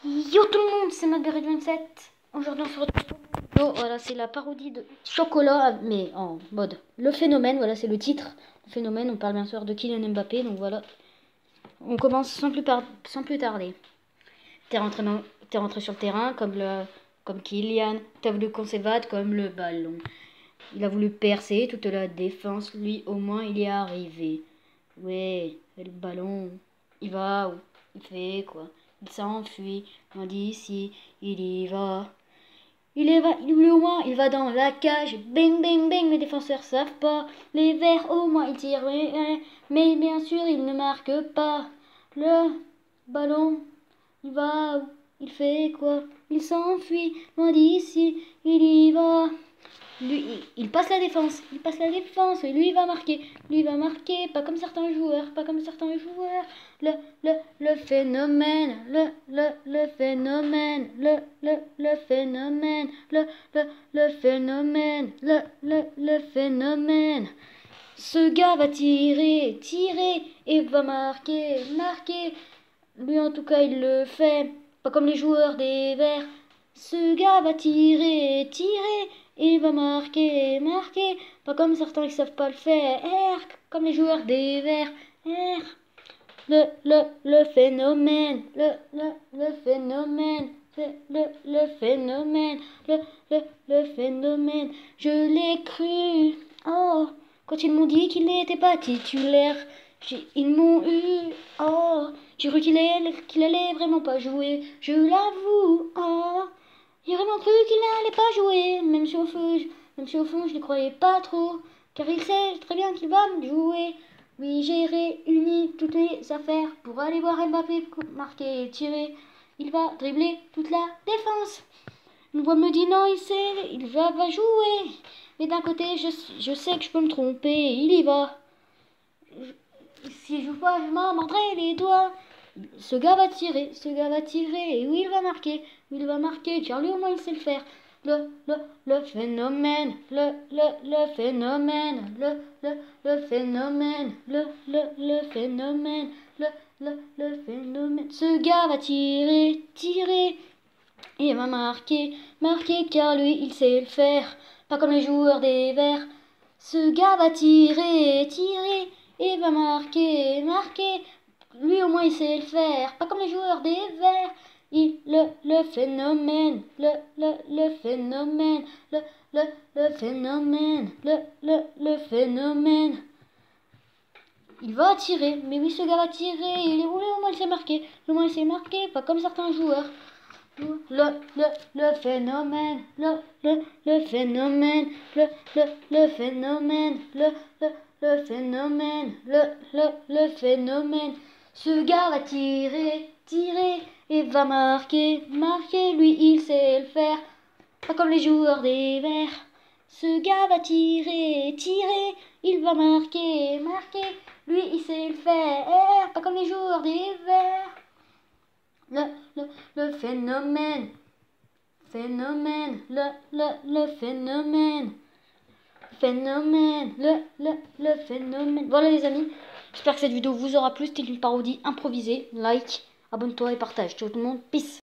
Yo tout le monde, c'est Madberry27. Aujourd'hui on se retrouve. Voilà, c'est la parodie de Chocolat, mais en mode Le Phénomène. Voilà, c'est le titre. Le Phénomène, on parle bien sûr de Kylian Mbappé. Donc voilà, on commence sans plus tarder. T'es rentré sur le terrain comme Kylian. T'as voulu qu'on s'évade comme le ballon. Il a voulu percer toute la défense. Lui, au moins, il y est arrivé. Ouais, le ballon, il va où? Il fait quoi? Il s'enfuit, loin d'ici, il y va. Lui au moins, il va dans la cage. Bing, bing, bing, les défenseurs savent pas. Les verts, au moins, ils tirent. Mais bien sûr, ils ne marquent pas. Le ballon, il va où? Il fait quoi? Il s'enfuit, loin d'ici, il y va. Lui, il passe la défense, et lui il va marquer, pas comme certains joueurs, le, le phénomène, le phénomène, le phénomène, le phénomène, le phénomène. Ce gars va tirer, et va marquer, lui en tout cas il le fait, pas comme les joueurs des Verts. Ce gars va tirer, et va marquer, pas comme certains qui savent pas le faire. Comme les joueurs des Verts. Le phénomène, le phénomène, le phénomène, le phénomène. Je l'ai cru. Oh, quand ils m'ont dit qu'il n'était pas titulaire, ils m'ont eu. Oh, j'ai cru qu'il allait vraiment pas jouer. Je l'avoue. Oh. J'ai vraiment cru qu'il n'allait pas jouer, même si au fond je ne croyais pas trop, car il sait très bien qu'il va me jouer. Oui, j'ai réuni toutes les affaires pour aller voir Mbappé marquer et tirer. Il va dribbler toute la défense. Une voix me dit non, il va jouer. Mais d'un côté, je sais que je peux me tromper, il y va. Si je joue pas, je m'en mordrai les doigts. Ce gars va tirer, et oui, il va marquer, car lui au moins il sait le faire. Le phénomène, le phénomène, le phénomène, le phénomène, le phénomène. Ce gars va tirer, et va marquer, car lui il sait le faire, pas comme les joueurs des Verts. Ce gars va tirer, et va marquer, lui au moins il sait le faire, pas comme les joueurs des Verts. Le phénomène, le phénomène, le phénomène, le phénomène. Il va tirer, mais oui, ce gars va tirer, il est roulé, au moins il sait marquer, pas comme certains joueurs. Le phénomène, le phénomène, le phénomène, le phénomène, le phénomène. Ce gars va tirer, et va marquer, lui il sait le faire, pas comme les joueurs des Verts. Ce gars va tirer, il va marquer, lui il sait le faire, pas comme les joueurs des Verts. Le phénomène, le phénomène, le phénomène. Voilà les amis, j'espère que cette vidéo vous aura plu. C'était une parodie improvisée. Like, abonne-toi et partage. Ciao tout le monde, peace.